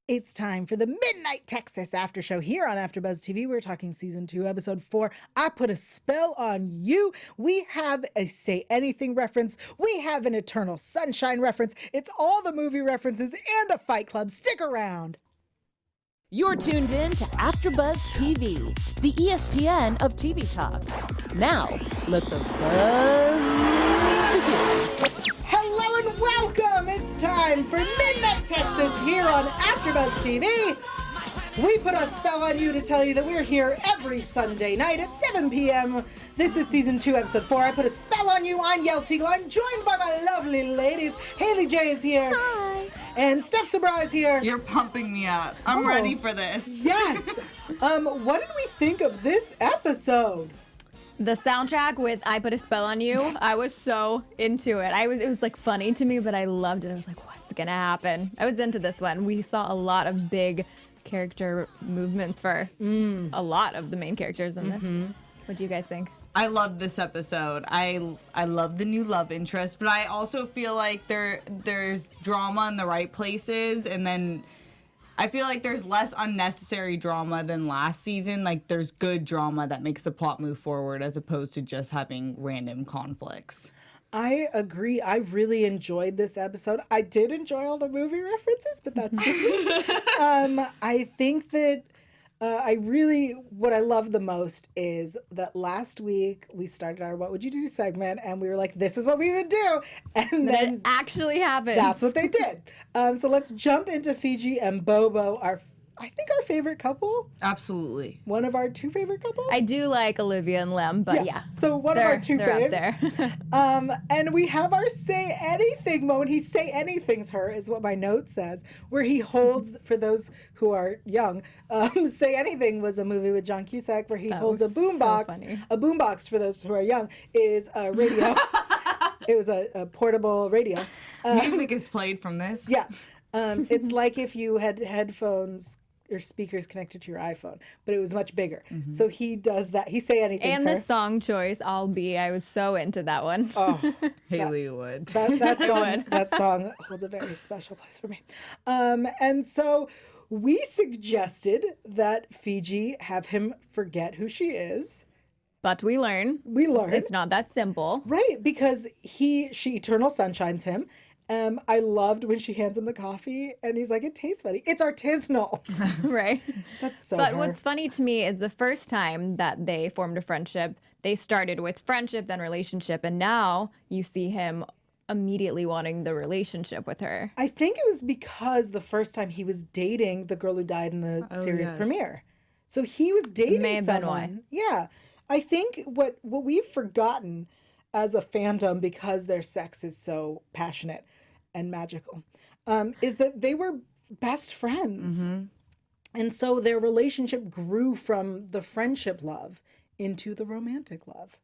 It's time for the Midnight Texas After Show here on AfterBuzz TV. We're talking Season 2, Episode 4, I Put a Spell on You. We have a Say Anything reference. We have an Eternal Sunshine reference. It's all the movie references and a Fight Club. Stick around. You're tuned in to AfterBuzz TV, the ESPN of TV talk. Now, let the buzz begin. Hello and welcome. It's time for Midnight Texas here on AfterBuzz TV. We put a spell on you to tell you that we're here every Sunday night at 7 p.m. This is Season 2, Episode 4. I put a spell on you. I'm Yael Tygiel. I'm joined by my lovely ladies. Haley J is here. Hi. And Steph Sabraw is here. You're pumping me up. I'm ready for this. Yes. What did we think of this episode? The soundtrack with I Put a Spell on You, I was so into it. It was like funny to me, but I loved it. I was like, what's gonna happen? I was into this one. We saw a lot of big character movements for a lot of the main characters in this. What do you guys think? I love this episode. I love the new love interest, but I also feel like there's drama in the right places, and then I feel like there's less unnecessary drama than last season. Like, there's good drama that makes the plot move forward as opposed to just having random conflicts. I agree. I really enjoyed this episode. I did enjoy all the movie references, but that's just me. I think that what I love the most is that last week we started our What Would You Do segment, and we were like, this is what we would do. And then it actually happened. That's what they did. So let's jump into Fiji and Bobo, I think our favorite couple. Absolutely. One of our two favorite couples. I do like Olivia and Lem, but yeah. So one of our two faves. There. And we have our Say Anything moment. He Say Anything's her, is what my note says, where he holds, for those who are young, Say Anything was a movie with John Cusack where he holds a boombox. So a boombox, for those who are young, is a radio. It was a portable radio. Music is played from this. Yeah. It's like if you had headphones or speakers connected to your iPhone, but it was much bigger. So he does that. He Say Anything. And the song choice, I was so into that one. Oh, Haley would. That song holds a very special place for me. And so we suggested that Fiji have him forget who she is. But we learn. It's not that simple. Right, because she Eternal Sunshines him. I loved when she hands him the coffee and he's like, it tastes funny. It's artisanal. Right. That's so But hard. what's funny to me is the first time that they formed a friendship, they started with friendship, then relationship, and now you see him immediately wanting the relationship with her. I think it was because the first time he was dating the girl who died in the series premiere. So he was dating May have been someone. Yeah. I think what we've forgotten as a fandom, because their sex is so passionate and magical, is that they were best friends. And so their relationship grew from the friendship love into the romantic love.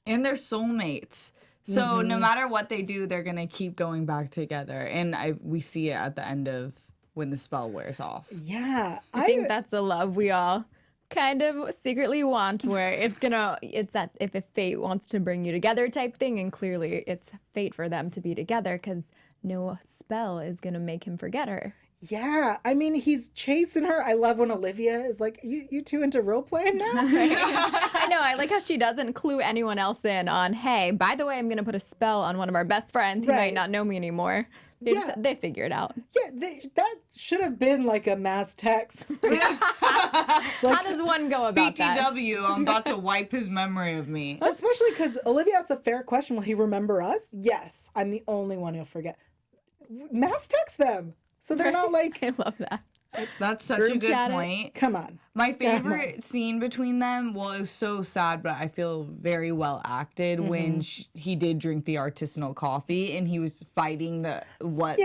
And they're soulmates. So no matter what they do, they're going to keep going back together. And we see it at the end of when the spell wears off. Yeah. I think that's the love we all kind of secretly want, where it's that if fate wants to bring you together type thing, and clearly it's fate for them to be together because no spell is gonna make him forget her. Yeah, I mean, he's chasing her. I love when Olivia is like, you two into role playing now? I know, I like how she doesn't clue anyone else in on, hey, by the way, I'm gonna put a spell on one of our best friends. He might not know me anymore. They figure it out. Yeah, that should have been like a mass text. How does one go about that? BTW, I'm about to wipe his memory of me. Especially because Olivia asks a fair question. Will he remember us? Yes, I'm the only one he'll forget. Mass text them. So they're not like... I love that. That's such a good point. Come on. My favorite scene between them, well, it was so sad, but I feel very well acted when he did drink the artisanal coffee and he was fighting what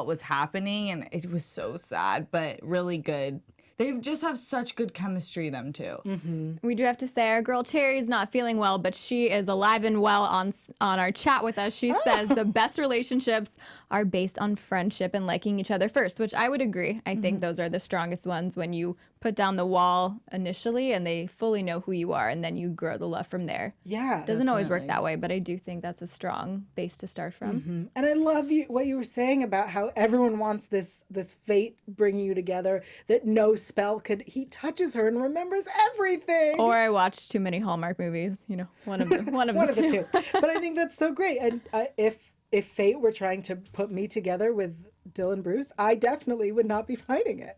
was happening, and it was so sad, but really good. They just have such good chemistry, them two. We do have to say our girl Cherry's not feeling well, but she is alive and well on our chat with us. She says the best relationships are based on friendship and liking each other first, which I would agree. I think those are the strongest ones, when you put down the wall initially and they fully know who you are, and then you grow the love from there. Yeah. Doesn't always work that way, but I do think that's a strong base to start from. And I love what you were saying about how everyone wants this fate bringing you together, that no spell could. He touches her and remembers everything. Or I watched too many Hallmark movies, one of the two. But I think that's so great. And if fate were trying to put me together with Dylan Bruce, I definitely would not be fighting it.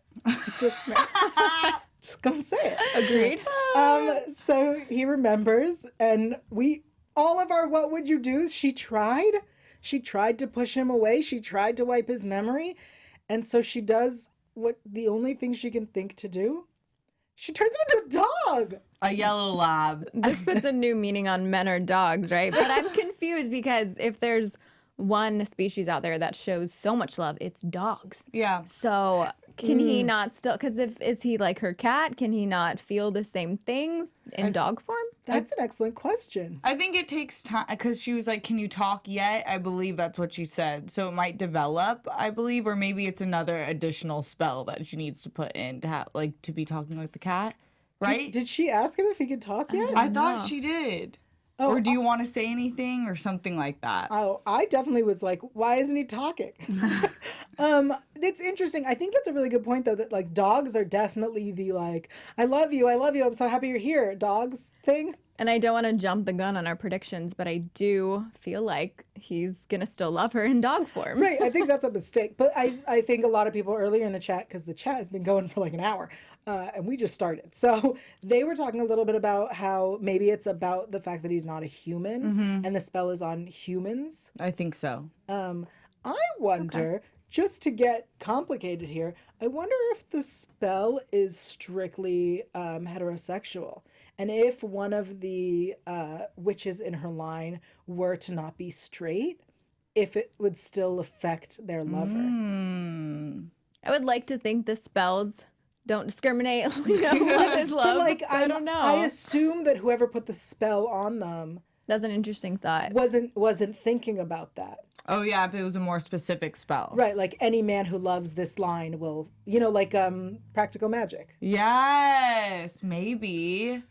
Just gonna say it. Agreed. So he remembers, and all of our what would you do's, she tried to push him away. She tried to wipe his memory. And so she does what the only thing she can think to do. She turns him into a dog. A yellow lab. This puts a new meaning on men or dogs, right? But I'm confused because if there's one species out there that shows so much love, it's dogs. Yeah. So can he not still, because is he like her cat? Can he not feel the same things in dog form? That's an excellent question. I think it takes time because she was like, "Can you talk yet?" I believe that's what she said. So it might develop, I believe, or maybe it's another additional spell that she needs to put in to have to be talking like the cat, right? Did she ask him if he could talk yet? I thought she did. Oh, or do you want to say anything or something like that? Oh, I definitely was like, why isn't he talking? It's interesting. I think that's a really good point, though, that like dogs are definitely the like, I love you, I'm so happy you're here, dogs thing. And I don't want to jump the gun on our predictions, but I do feel like he's going to still love her in dog form. Right. I think that's a mistake. But I think a lot of people earlier in the chat, because the chat has been going for like an hour, and we just started. So they were talking a little bit about how maybe it's about the fact that he's not a human and the spell is on humans. I think so. I wonder, just to get complicated here, I wonder if the spell is strictly heterosexual. And if one of the witches in her line were to not be straight, if it would still affect their lover. I would like to think the spells don't discriminate what is love. But like, I don't know. I assume that whoever put the spell on them That's an interesting thought. wasn't thinking about that. Oh yeah, if it was a more specific spell. Right, like any man who loves this line will, like practical magic. Yes, maybe.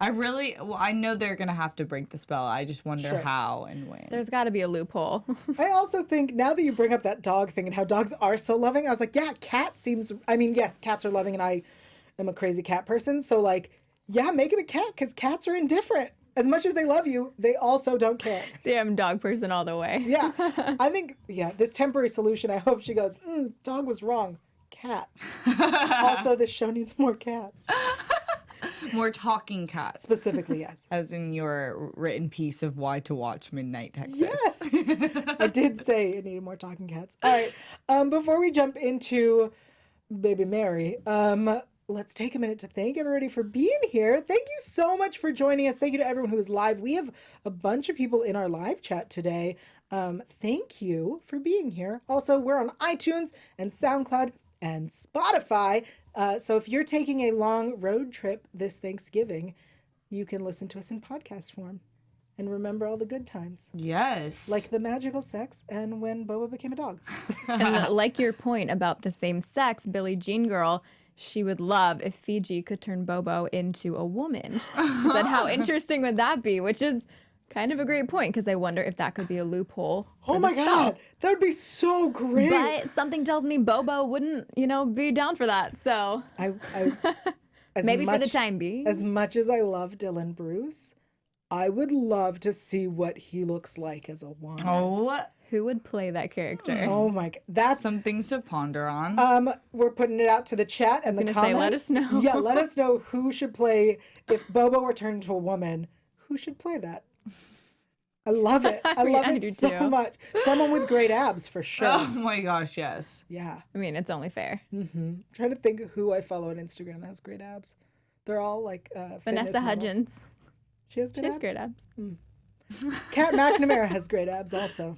I know they're going to have to break the spell. I just wonder how and when. There's got to be a loophole. I also think now that you bring up that dog thing and how dogs are so loving, I was like, yeah, yes, cats are loving and I am a crazy cat person. So like, yeah, make it a cat because cats are indifferent. As much as they love you, they also don't care. See, I'm a dog person all the way. Yeah, I think, this temporary solution, I hope she goes, dog was wrong. Cat. Also, this show needs more cats. More talking cats. Specifically, yes. As in your written piece of Why to Watch Midnight Texas. Yes. I did say it needed more talking cats. All right. Before we jump into Baby Mary, let's take a minute to thank everybody for being here. Thank you so much for joining us. Thank you to everyone who is live. We have a bunch of people in our live chat today. Thank you for being here. Also, we're on iTunes and SoundCloud and Spotify. So if you're taking a long road trip this Thanksgiving, you can listen to us in podcast form and remember all the good times. Yes. Like the magical sex and when Bobo became a dog. And like your point about the same sex, Billie Jean girl, she would love if Fiji could turn Bobo into a woman. She said, how interesting would that be? Which is kind of a great point because I wonder if that could be a loophole. Oh my God, that would be so great. But something tells me Bobo wouldn't, be down for that. So I maybe for the time being. As much as I love Dylan Bruce, I would love to see what he looks like as a woman. Oh, who would play that character? Oh my God, that's some things to ponder on. We're putting it out to the chat and the comments. Say, let us know. Yeah, let us know who should play if Bobo were turned into a woman. Who should play that? I love it. I love it so much. Someone with great abs for sure. Oh my gosh, yes. Yeah. I mean, it's only fair. I'm trying to think of who I follow on Instagram that has great abs. They're all like Vanessa Hudgens. She has great abs. Kat McNamara has great abs also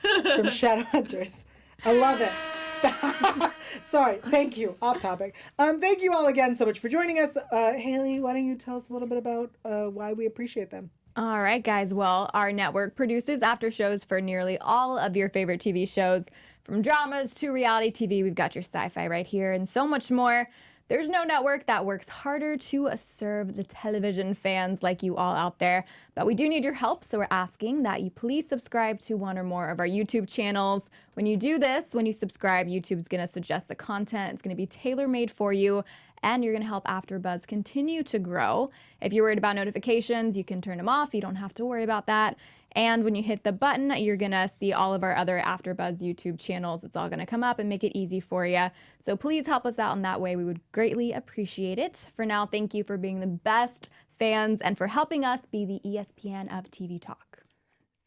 from Shadowhunters. I love it. Sorry. Thank you. Off topic. Thank you all again so much for joining us. Haley, why don't you tell us a little bit about why we appreciate them? All right, guys. Well, our network produces after shows for nearly all of your favorite TV shows, from dramas to reality TV. We've got your sci-fi right here and so much more. There's no network that works harder to serve the television fans like you all out there, but we do need your help, so we're asking that you please subscribe to one or more of our YouTube channels. When you do this, when you subscribe, YouTube's gonna suggest the content. It's gonna be tailor-made for you, and you're gonna help AfterBuzz continue to grow. If you're worried about notifications, you can turn them off. You don't have to worry about that. And when you hit the button, you're gonna see all of our other AfterBuzz YouTube channels. It's all gonna come up and make it easy for you. So please help us out in that way. We would greatly appreciate it. For now, thank you for being the best fans and for helping us be the ESPN of TV talk.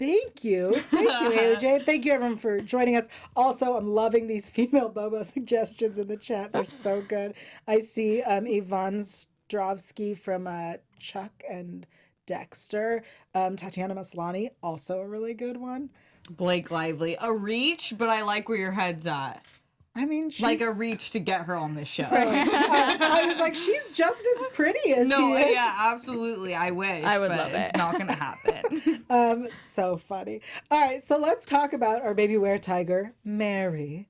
Thank you. Thank you, AJ. Thank you, everyone, for joining us. Also, I'm loving these female Bobo suggestions in the chat. They're so good. I see Yvonne Strovsky from Chuck and Dexter. Tatiana Maslany, also a really good one. Blake Lively. A reach, but I like where your head's at. I mean, like a reach to get her on this show. I was like, she's just as pretty as he is. Yeah, absolutely. I wish. I would but love it. It's not going to happen. So funny. All right, so let's talk about our baby weretiger, Mary.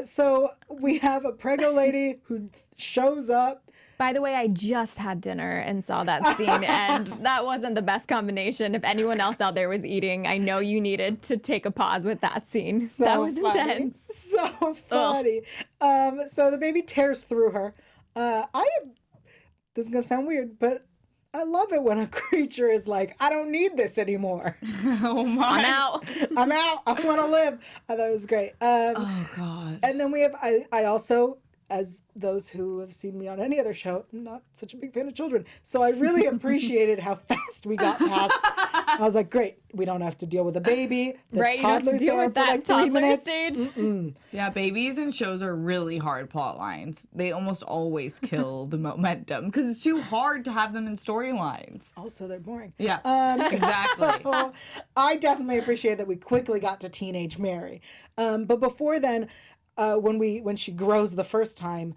So we have a prego lady who shows up. By the way, I just had dinner and saw that scene, and that wasn't the best combination. If anyone else out there was eating, I know you needed to take a pause with that scene. So that was funny. intense. So funny. So the baby tears through her. This is going to sound weird, but I love it when a creature is like, I don't need this anymore. Oh my. I'm out. I'm out. I want to live. I thought it was great. Oh, God. And then we have, I also, as those who have seen me on any other show, I'm not such a big fan of children. So I really appreciated how fast we got past. I was like, great, we don't have to deal with a baby. The Right, you don't have to toddler's deal there with for that like 3 toddler minutes. stage. Yeah, babies and shows are really hard plot lines. They almost always kill the momentum because it's too hard to have them in storylines. Also, they're boring. Yeah, exactly. So I definitely appreciate that we quickly got to teenage Mary. But before then, when she grows the first time,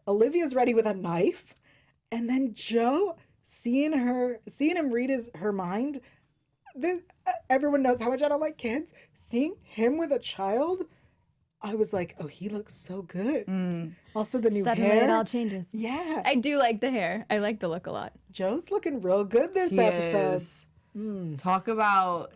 Olivia's ready with a knife, and then Joe, seeing him read her mind. Everyone knows how much I don't like kids. Seeing him with a child, I was like, oh, he looks so good. Also, the new Suddenly hair. it all changes. Yeah. I do like the hair. I like the look a lot. Joe's looking real good this episode. Talk about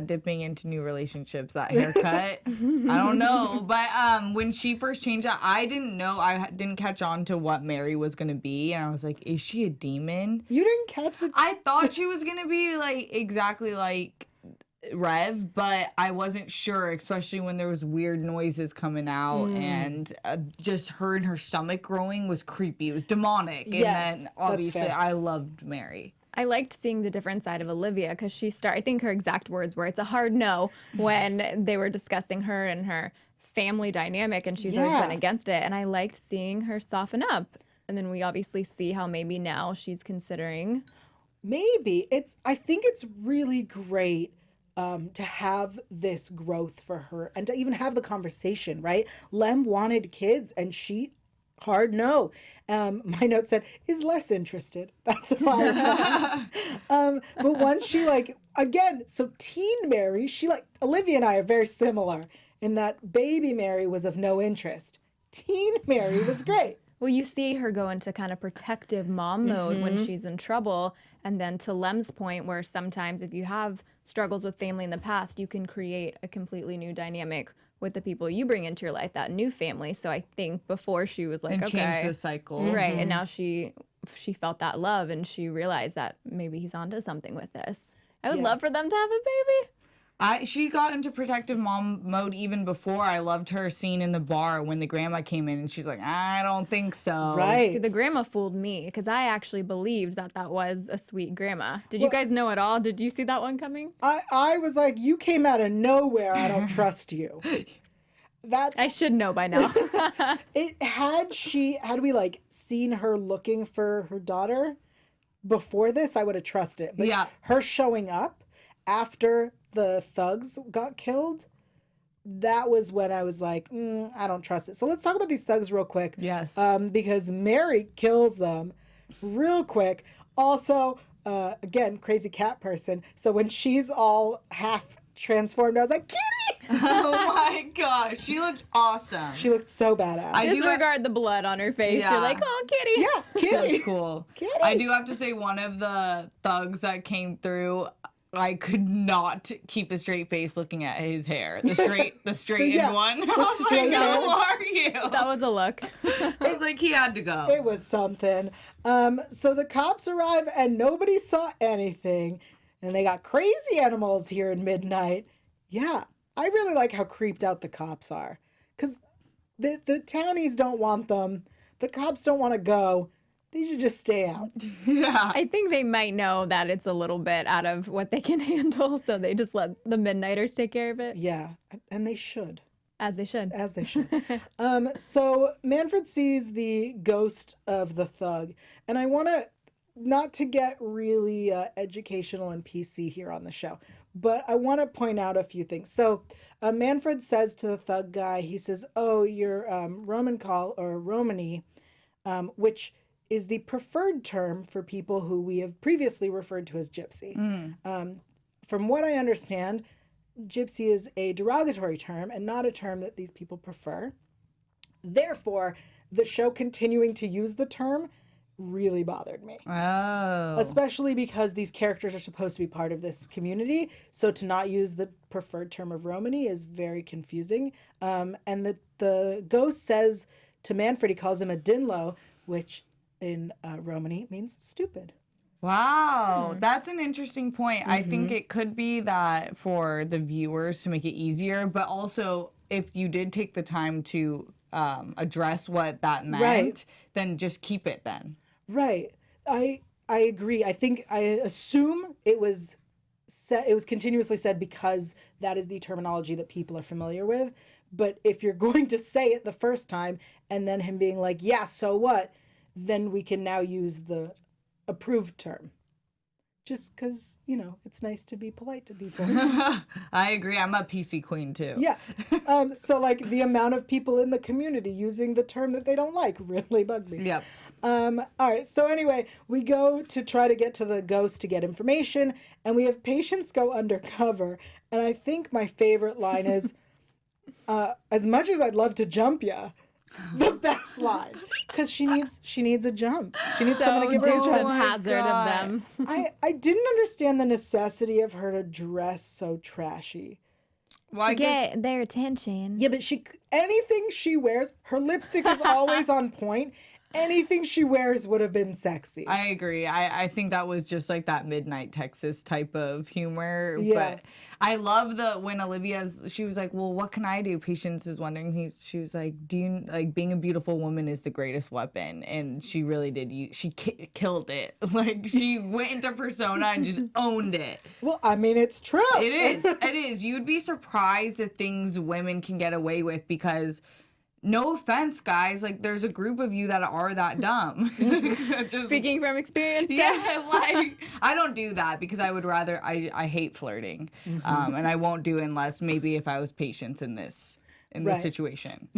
dipping into new relationships, that haircut. I don't know, but when she first changed that, I didn't know, I didn't catch on to what Mary was gonna be, and I was like, is she a demon? You didn't catch the... I thought she was gonna be like exactly like Rev, but I wasn't sure, especially when there was weird noises coming out and just her and her stomach growing was creepy. It was demonic. Yes, And then that's obviously fair. I loved Mary. I liked seeing the different side of Olivia because I think her exact words were, it's a hard no, when they were discussing her and her family dynamic, and she's always Yeah. been against it. And I liked seeing her soften up. And then we obviously see how maybe now she's considering. Maybe. I think it's really great to have this growth for her and to even have the conversation, right? Lem wanted kids and she... hard no. My note said, is less interested. That's why. But once she again, so teen Mary, Olivia and I are very similar in that baby Mary was of no interest. Teen Mary was great. Well, you see her go into kind of protective mom mode when she's in trouble. And then to Lem's point, where sometimes if you have struggles with family in the past, you can create a completely new dynamic with the people you bring into your life, that new family. So I think before she was like, And okay. change the cycle. Right. And now she felt that love and she realized that maybe he's onto something with this. I would love for them to have a baby. She got into protective mom mode even before. I loved her scene in the bar when the grandma came in and she's like, I don't think so. Right. See, the grandma fooled me because I actually believed that was a sweet grandma. Did you guys know at all? Did you see that one coming? I was like, you came out of nowhere. I don't trust you. I should know by now. Had we seen her looking for her daughter before this, I would have trusted it. But Yeah. her showing up after the thugs got killed, that was when I was like, I don't trust it. So let's talk about these thugs real quick. Yes. Because Mary kills them real quick. Also, again, crazy cat person. So when she's all half transformed, I was like, Kitty! Oh my gosh, she looked awesome. She looked so badass. I do Disregard the blood on her face. Yeah. You're like, oh, kitty. yeah, She kitty. looked cool. Kitty. I do have to say, one of the thugs that came through, I could not keep a straight face looking at his hair. The straightened Yeah, one. I the was like, straight hair. who are you? That was a look. I was like, he had to go. It was something. So the cops arrive and nobody saw anything. And they got crazy animals here in midnight. Yeah, I really like how creeped out the cops are. Because the townies don't want them. The cops don't want to go. They should just stay out. Yeah. I think they might know that it's a little bit out of what they can handle, so they just let the Midnighters take care of it, Yeah, and they should. as they should. As they should. So Manfred sees the ghost of the thug. And I want to, not to get really educational and PC here on the show, but I want to point out a few things. So Manfred says to the thug guy, he says, oh, you're Roman call or Romany, which is the preferred term for people who we have previously referred to as gypsy. From what I understand, gypsy is a derogatory term and not a term that these people prefer. Therefore, the show continuing to use the term really bothered me. Oh. Especially because these characters are supposed to be part of this community. So to not use the preferred term of Romany is very confusing. And the ghost says to Manfred, he calls him a dinlo, which in Romany means stupid. Wow, that's an interesting point. I think it could be that for the viewers to make it easier, but also if you did take the time to address what that meant, Right. then just keep it then. Right. I agree. I assume it was said, it was continuously said because that is the terminology that people are familiar with. But if you're going to say it the first time and then him being like, yeah, so what? Then we can now use the approved term. Just because, it's nice to be polite to people. I agree. I'm a PC queen too. Yeah. So like the amount of people in the community using the term that they don't like really bugged me. Yep. All right. So anyway, we go to try to get to the ghost to get information, and we have patients go undercover. And I think my favorite line is, as much as I'd love to jump ya, the best line, because she needs a jump. She needs someone to give her a Dukes jump. of Hazard of them. I didn't understand the necessity of her to dress so trashy. Well, I guess Get their attention. Yeah, but anything she wears, her lipstick is always on point. Anything she wears would have been sexy. I agree. I think that was just like that midnight Texas type of humor. Yeah. But I love when she was like, well, what can I do? Patience is wondering. She was like, being a beautiful woman is the greatest weapon. And she really did. She killed it. Like she went into persona and just owned it. Well, I mean, it's true. It is. It is. You'd be surprised at things women can get away with because, no offense, guys, like there's a group of you that are that dumb. Just, Speaking from experience, yeah, like I don't do that because I would rather, I hate flirting. And I won't do it unless maybe if I was patient in this Right. situation.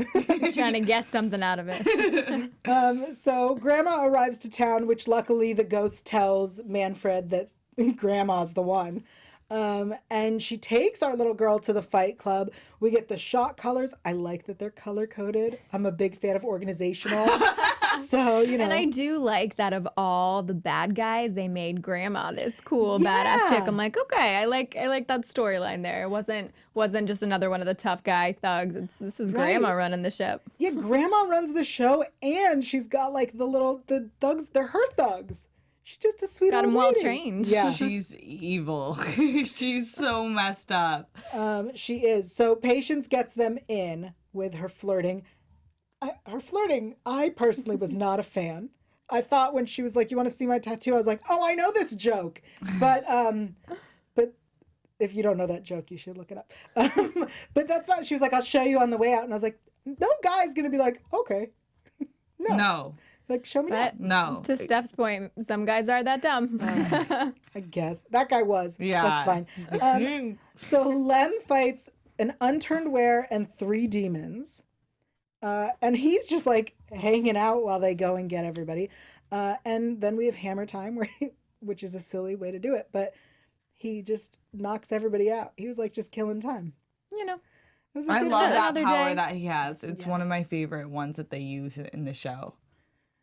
trying to get something out of it. So Grandma arrives to town, which luckily the ghost tells Manfred that Grandma's the one. And she takes our little girl to the fight club. We get the shot colors. I like that they're color coded. I'm a big fan of organizational. So, And I do like that of all the bad guys, they made Grandma this cool badass chick. I'm like, okay, I like that storyline there. It wasn't just another one of the tough guy thugs. This is Grandma Right. running the ship. Yeah, Grandma runs the show, and she's got like the thugs. They're her thugs. She's just a sweet Got old him well lady. trained. Yeah, She's evil. She's so messed up. she is. So Patience gets them in with her flirting. I personally was not a fan. I thought when she was like, "You want to see my tattoo?" I was like, "Oh, I know this joke," but if you don't know that joke, you should look it up. But that's not. She was like, "I'll show you on the way out," and I was like, "No guy's gonna be like, okay, No. like show me that." But No. to Steph's point, some guys are that dumb. I guess that guy was. Yeah. That's fine. So Lem fights an unturned were and 3 demons. And he's just like hanging out while they go and get everybody. And then we have hammer time, which is a silly way to do it, but he just knocks everybody out. He was like just killing time. It was a I good love fight. that Another power day. that he has. It's one of my favorite ones that they use in the show.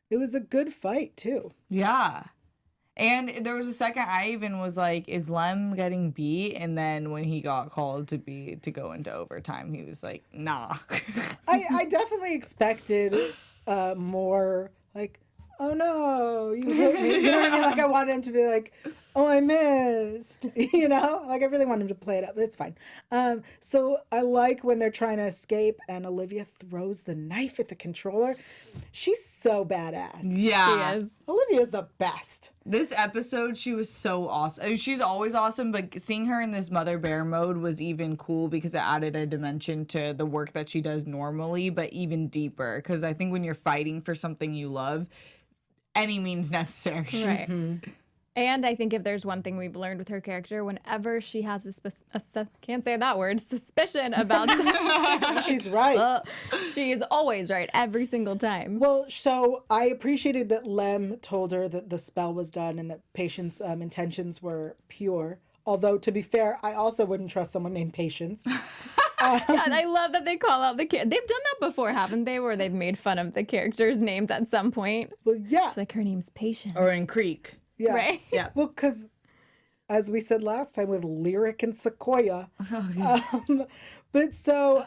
It was a good fight too. Yeah. And there was a second I even was like, is Lem getting beat? And then when he got called to go into overtime, he was like, nah. I definitely expected more like, oh no, you hit me. You know what I mean? Like I wanted him to be like, oh, I missed. You know? Like I really want him to play it up. It's fine. So I like when they're trying to escape and Olivia throws the knife at the controller. She's so badass. Yeah. She is. Olivia's the best. This episode, she was so awesome. I mean, she's always awesome, but seeing her in this Mother Bear mode was even cool because it added a dimension to the work that she does normally, but even deeper. Because I think when you're fighting for something you love, any means necessary. Right. And I think if there's one thing we've learned with her character, whenever she has can't say that word, suspicion about something, She's right. she is always right every single time. Well, so I appreciated that Lem told her that the spell was done and that Patience' intentions were pure. Although, to be fair, I also wouldn't trust someone named Patience. Yeah, I love that they call out the kid. They've done that before, haven't they? Where they've made fun of the characters' names at some point. Well, yeah. Like her name's Patience. Or in Creek. Yeah. Right? Yeah. Well, because as we said last time with Lyric and Sequoia. But so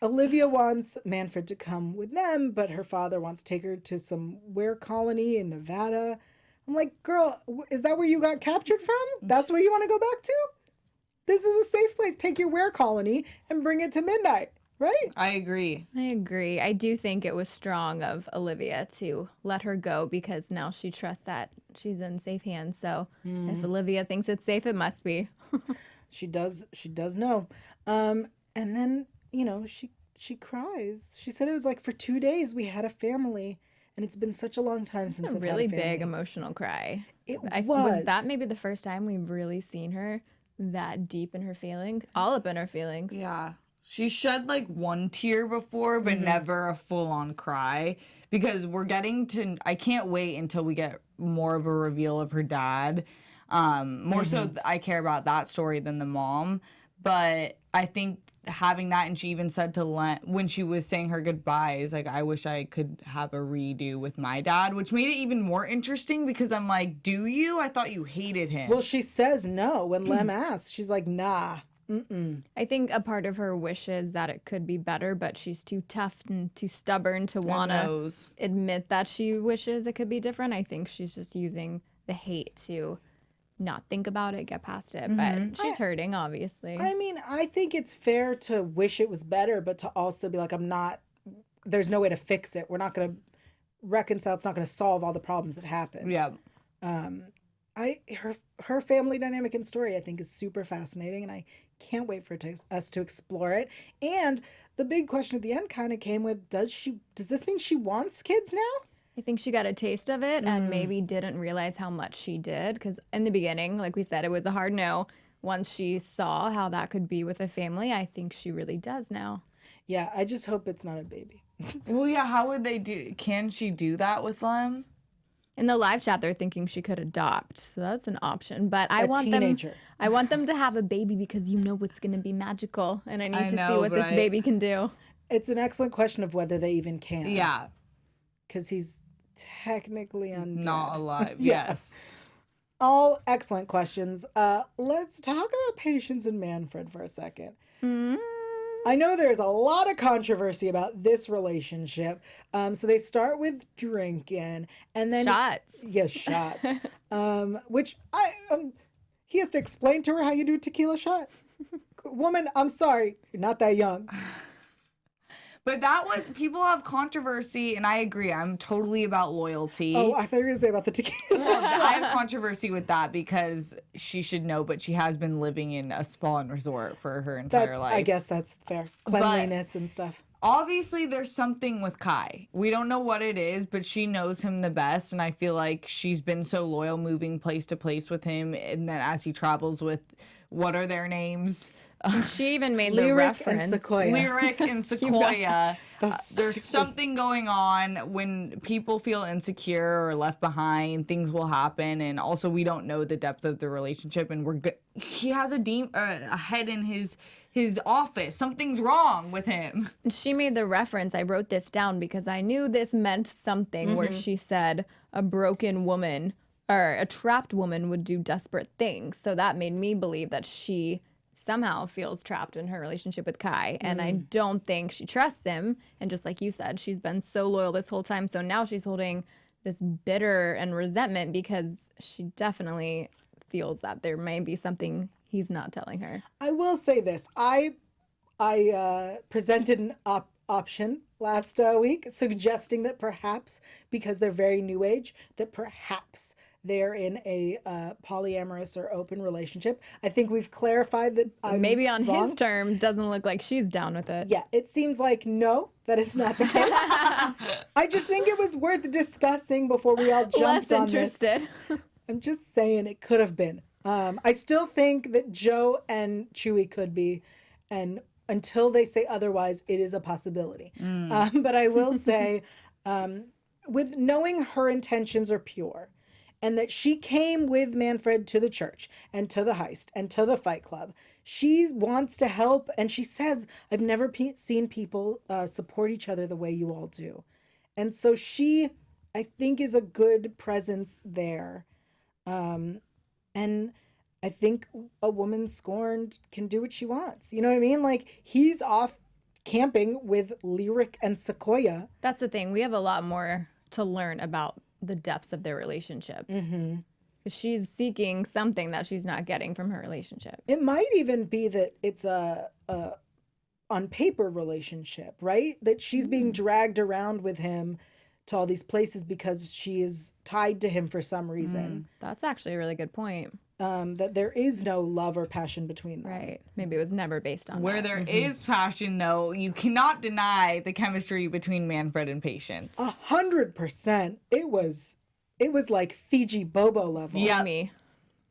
Olivia wants Manfred to come with them, but her father wants to take her to some were colony in Nevada. I'm like, girl, is that where you got captured from? That's where you want to go back to? This is a safe place. Take your were colony and bring it to midnight, right? I agree. I agree. I do think it was strong of Olivia to let her go because now she trusts that she's in safe hands. So if Olivia thinks it's safe, it must be. She does know. And then, you know, she cries. She said it was like for 2 days we had a family. And it's been such a long time since A I've really had a family. big emotional cry. Was Was that maybe the first time we've really seen her that deep in her feelings, all up in her feelings? Yeah. She shed like one tear before, but never a full on cry. Because we're getting to, I can't wait until we get more of a reveal of her dad. More so, I care about that story than the mom. But I think having that, and she even said to Len, when she was saying her goodbyes, like, I wish I could have a redo with my dad, which made it even more interesting because I'm like, do you? I thought you hated him. Well, she says no when Lem asks. She's like, nah. I think a part of her wishes that it could be better, but she's too tough and too stubborn to want to knows? admit that she wishes it could be different. I think she's just using the hate to not think about it, get past it. But she's hurting, obviously. I mean, I think it's fair to wish it was better, but to also be like, there's no way to fix it. We're not going to reconcile. It's not going to solve all the problems that happen. Yeah. Her family dynamic and story, I think, is super fascinating, and I can't wait for us to explore it. And the big question at the end kind of came with, does this mean she wants kids now? I think she got a taste of it and maybe didn't realize how much she did. Because in the beginning, like we said, it was a hard no. Once she saw how that could be with a family, I think she really does now. Yeah, I just hope it's not a baby. Well, yeah, how would they do? Can she do that with Lem? In the live chat, they're thinking she could adopt, so that's an option. But I want teenager. I want them to have a baby because you know it's going to be magical, and I need to see what this but baby can do. It's an excellent question of whether they even can. Yeah. Because he's technically undead. Not alive. Yeah. Yes. All excellent questions. Let's talk about Patience and Manfred for a second. I know there's a lot of controversy about this relationship. So they start with drinking and then Shots. Yes, shots. Which he has to explain to her how you do a tequila shot. Woman, I'm sorry, you're not that young. But that was, people have controversy, and I agree. I'm totally about loyalty. Oh, I thought you were going to say about the tequila. I have controversy with that because she should know, but she has been living in a spa and resort for her entire life. I guess that's fair. Cleanliness and stuff. Obviously, there's something with Kai. We don't know what it is, but she knows him the best, and I feel like she's been so loyal moving place to place with him, and then as he travels with what are their names? She even made the Lyric reference. and Sequoia. Lyric and Sequoia. Those There's two- something going on when people feel insecure or left behind. Things will happen, and also we don't know the depth of the relationship. And he has a head in his office. Something's wrong with him. She made the reference. I wrote this down because I knew this meant something where she said a broken woman or a trapped woman would do desperate things. So that made me believe that she somehow feels trapped in her relationship with Kai. And I don't think she trusts him. And just like you said, she's been so loyal this whole time. So now she's holding this bitter and resentment because she definitely feels that there may be something he's not telling her. I will say this. I presented an option last week suggesting that perhaps, because they're very new age, that perhaps they're in a polyamorous or open relationship. I think we've clarified that I'm Maybe on wrong. his terms, doesn't look like she's down with it. Yeah, it seems like no, that is not the case. I just think it was worth discussing before we all jumped Less on this. interested. I'm just saying it could have been. I still think that Joe and Chewie could be, and until they say otherwise, it is a possibility. But I will say, with knowing her intentions are pure, and that she came with Manfred to the church and to the heist and to the fight club, she wants to help, and she says, "I've never seen people support each other the way you all do," and so she, I think, is a good presence there. And I think a woman scorned can do what she wants. You know what I mean? Like, he's off camping with Lyric and Sequoia. That's the thing. We have a lot more to learn about the depths of their relationship. Mm-hmm. She's seeking something that she's not getting from her relationship. It might even be that it's a on paper relationship, right? That she's being dragged around with him to all these places because she is tied to him for some reason. That's actually a really good point. That there is no love or passion between them. Right. Maybe it was never based on Where that. there is passion, though, you cannot deny the chemistry between Manfred and Patience. 100%. It was like Fiji Bobo level. Yeah. Me.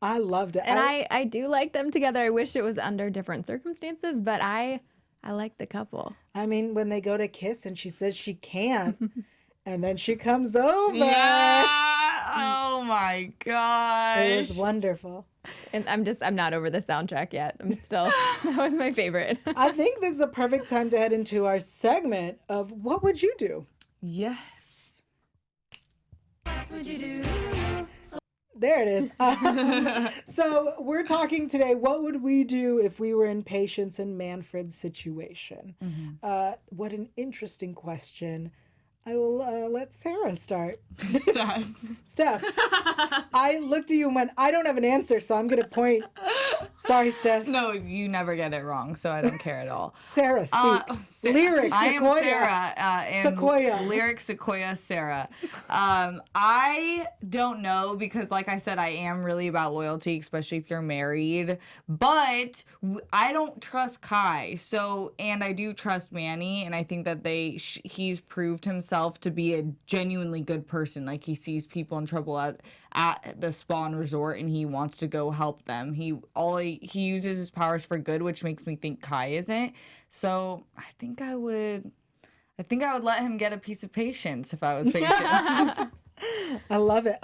I loved it. And I do like them together. I wish it was under different circumstances, but I like the couple. I mean, when they go to kiss and she says she can't, and then she comes over. Yeah. Oh my gosh. It was wonderful. And I'm not over the soundtrack yet. I'm still, that was my favorite. I think this is a perfect time to head into our segment of What Would You Do? Yes. There it is. So we're talking today, what would we do if we were in Patience and Manfred's situation? What an interesting question. I will let Sarah start. Steph, I looked at you and went, I don't have an answer, so I'm going to point. Sorry, Steph. No, you never get it wrong, so I don't care at all. Sarah, speak. Lyric, I am Sequoia. Sarah. And Sequoia. Lyric, Sequoia, Sarah. I don't know because, like I said, I am really about loyalty, especially if you're married. But I don't trust Kai. And I do trust Manny, and I think that he's proved himself to be a genuinely good person. Like, he sees people in trouble at the Spawn Resort, and he wants to go help them. He uses his powers for good, which makes me think Kai isn't. So I think I would let him get a piece of Patience if I was Patience. I love it.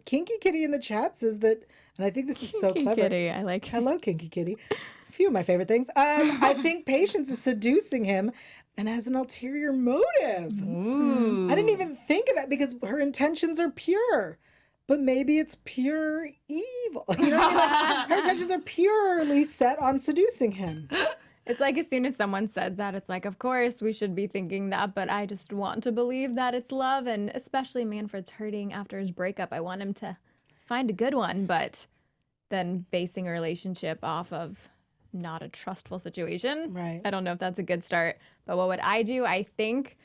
Kinky Kitty in the chat says that, and I think this is so clever. Kitty, I like it. Hello, Kinky Kitty. A few of my favorite things. I think Patience is seducing him and has an ulterior motive. Ooh. I didn't even think of that because her intentions are pure. But maybe it's pure evil. You know what I mean? Like, her intentions are purely set on seducing him. It's like as soon as someone says that, it's like, of course, we should be thinking that, but I just want to believe that it's love. And especially Manfred's hurting after his breakup. I want him to find a good one, but then basing a relationship off of not a trustful situation. Right. I don't know if that's a good start. But what would I do? I think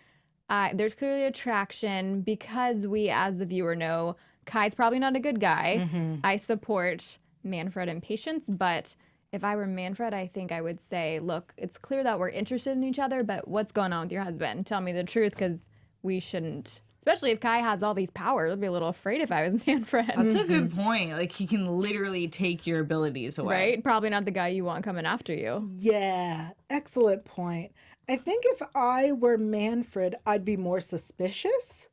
there's clearly attraction because we, as the viewer, know Kai's probably not a good guy. I support Manfred and Patience, but if I were Manfred, I think I would say, look, it's clear that we're interested in each other, but what's going on with your husband? Tell me the truth, because we shouldn't Especially if Kai has all these powers. I'd be a little afraid if I was Manfred. That's a good point. Like, he can literally take your abilities away. Right? Probably not the guy you want coming after you. Yeah, excellent point. I think if I were Manfred, I'd be more suspicious,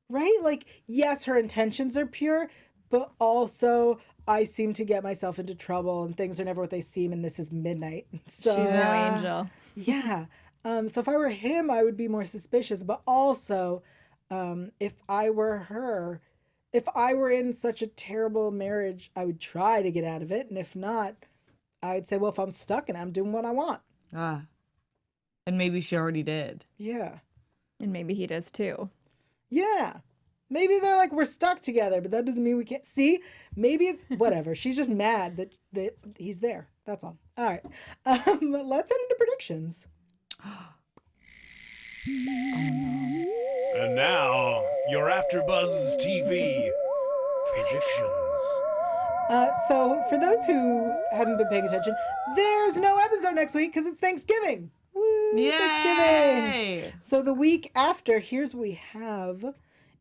right? Like, yes, her intentions are pure, but also I seem to get myself into trouble and things are never what they seem, and this is midnight. So She's no angel. yeah. So if I were him, I would be more suspicious, but also if I were her, if I were in such a terrible marriage, I would try to get out of it. And if not, I'd say, well, if I'm stuck in it, I'm doing what I want. Ah. And maybe she already did. Yeah. And maybe he does too. Yeah. Maybe they're like, we're stuck together, but that doesn't mean we can't see. Maybe it's whatever. She's just mad that he's there. That's all. All right. Let's head into predictions. And now, your AfterBuzz TV predictions. So for those who haven't been paying attention, there's no episode next week because it's Thanksgiving. Woo, Yay! Thanksgiving. So the week after, here's what we have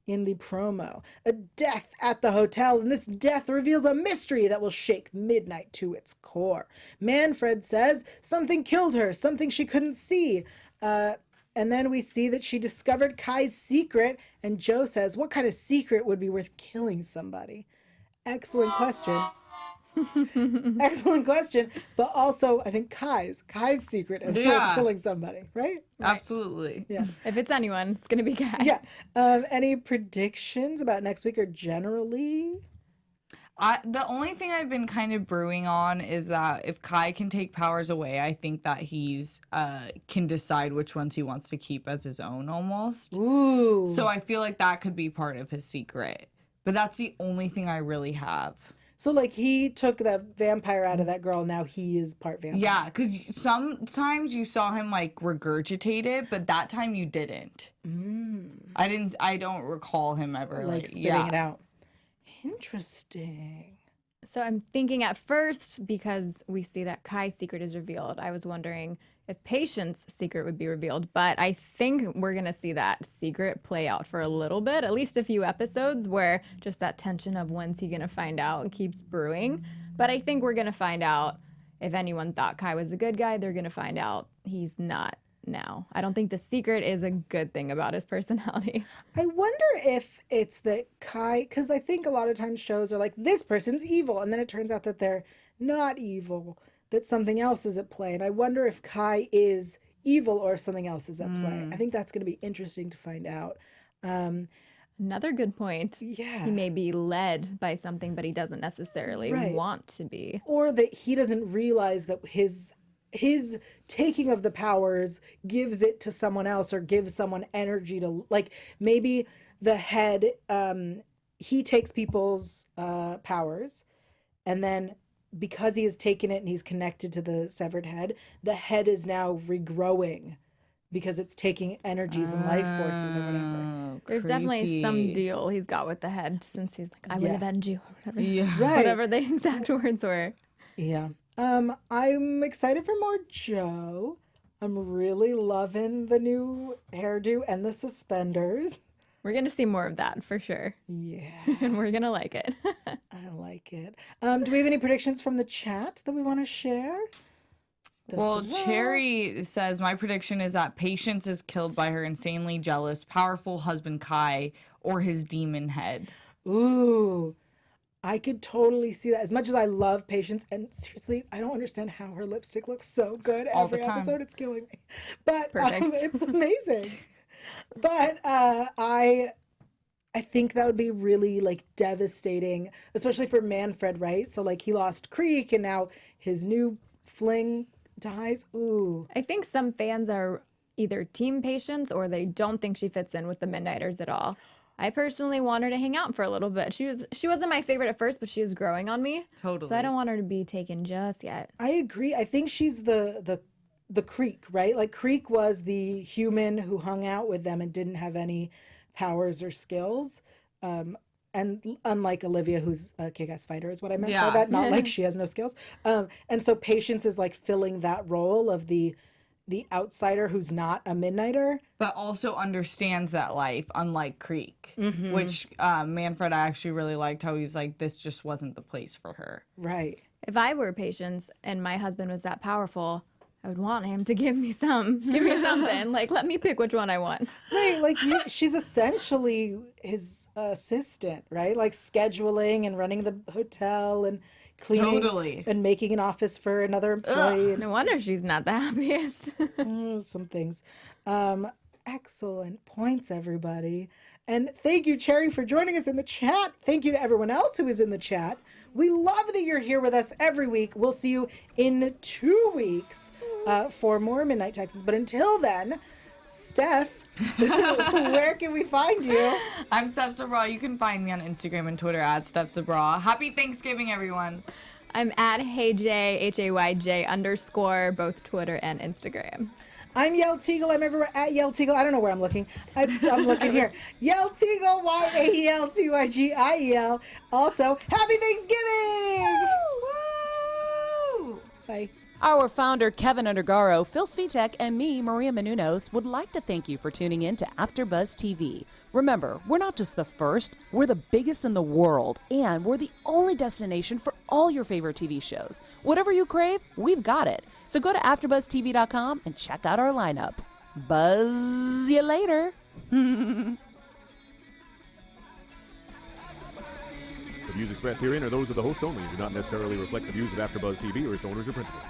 in the promo. A death at the hotel, and this death reveals a mystery that will shake Midnight to its core. Manfred says something killed her, something she couldn't see. And then we see that she discovered Kai's secret, and Joe says, what kind of secret would be worth killing somebody? Excellent question. Excellent question. But also, I think Kai's secret is worth killing somebody, right? Absolutely. Yeah. If it's anyone, it's going to be Kai. Yeah. Any predictions about next week or generally? The only thing I've been kind of brewing on is that if Kai can take powers away, I think that he's can decide which ones he wants to keep as his own almost. Ooh. So I feel like that could be part of his secret. But that's the only thing I really have. So, like, he took the vampire out of that girl, now he is part vampire. Yeah, because sometimes you saw him, like, regurgitate it, but that time you didn't. I don't recall him ever, Like spitting it out. Interesting. So I'm thinking at first, because we see that Kai's secret is revealed, I was wondering if Patience's secret would be revealed. But I think we're going to see that secret play out for a little bit, at least a few episodes, where just that tension of when's he going to find out keeps brewing. But I think we're going to find out, if anyone thought Kai was a good guy, they're going to find out he's not now. I don't think the secret is a good thing about his personality. I wonder if it's that Kai, because I think a lot of times shows are like, this person's evil, and then it turns out that they're not evil, that something else is at play. And I wonder if Kai is evil or if something else is at play. I think that's going to be interesting to find out. Another good point. Yeah. He may be led by something, but he doesn't necessarily want to be. Or that he doesn't realize that his taking of the powers gives it to someone else or gives someone energy to, like, maybe the head, he takes people's powers, and then because he has taken it and he's connected to the severed head, the head is now regrowing because it's taking energies and life forces or whatever. There's definitely some deal he's got with the head, since he's like, I would avenge you, or whatever. Yeah. Right. Whatever the exact words were. Yeah. I'm excited for more Joe. I'm really loving the new hairdo and the suspenders. We're going to see more of that for sure. Yeah. And we're going to like it. I like it. Do we have any predictions from the chat that we want to share? Well, Cherry says, my prediction is that Patience is killed by her insanely jealous, powerful husband Kai or his demon head. Ooh. I could totally see that. As much as I love Patience, and seriously, I don't understand how her lipstick looks so good All the every time. episode. It's killing me. But Perfect. it's amazing. But I think that would be really, like, devastating, especially for Manfred, right? So, like, he lost Creek, and now his new fling dies. Ooh. I think some fans are either team Patience or they don't think she fits in with the Midnighters at all. I personally want her to hang out for a little bit. She wasn't my favorite at first, but she is growing on me. Totally. So I don't want her to be taken just yet. I agree. I think she's the Creek, right? Like, Creek was the human who hung out with them and didn't have any powers or skills. And unlike Olivia, who's a kick-ass fighter, is what I meant by that. Not like she has no skills. And so Patience is, like, filling that role of the the outsider who's not a midnighter. But also understands that life, unlike Creek, which Manfred I actually really liked how he's like, this just wasn't the place for her. Right. If I were Patience and my husband was that powerful, I would want him to give me something. Like, let me pick which one I want. Right, like she's essentially his assistant, right? Like scheduling and running the hotel and cleaning Totally. and making an office for another employee. No wonder she's not the happiest. Some things. Excellent points, everybody. And thank you, Cherry, for joining us in the chat. Thank you to everyone else who is in the chat. We love that you're here with us every week. We'll see you in 2 weeks for more Midnight Texas. But until then, Steph, where can we find you? I'm Steph Sabraw. You can find me on Instagram and Twitter at Steph Sabraw. Happy Thanksgiving, everyone. I'm at HeyJ, HAYJ_, both Twitter and Instagram. I'm Yael Tygiel. I'm everywhere at Yael Tygiel. I don't know where I'm looking. I'm looking here. Yael Tygiel, YAEL2IGIEL. Also, happy Thanksgiving! Woo! Bye. Our founder, Kevin Undergaro, Phil Svitek, and me, Maria Menounos, would like to thank you for tuning in to AfterBuzz TV. Remember, we're not just the first, we're the biggest in the world, and we're the only destination for all your favorite TV shows. Whatever you crave, we've got it. So go to AfterBuzzTV.com and check out our lineup. Buzz you later. The views expressed herein are those of the hosts only and do not necessarily reflect the views of AfterBuzz TV or its owners or principals.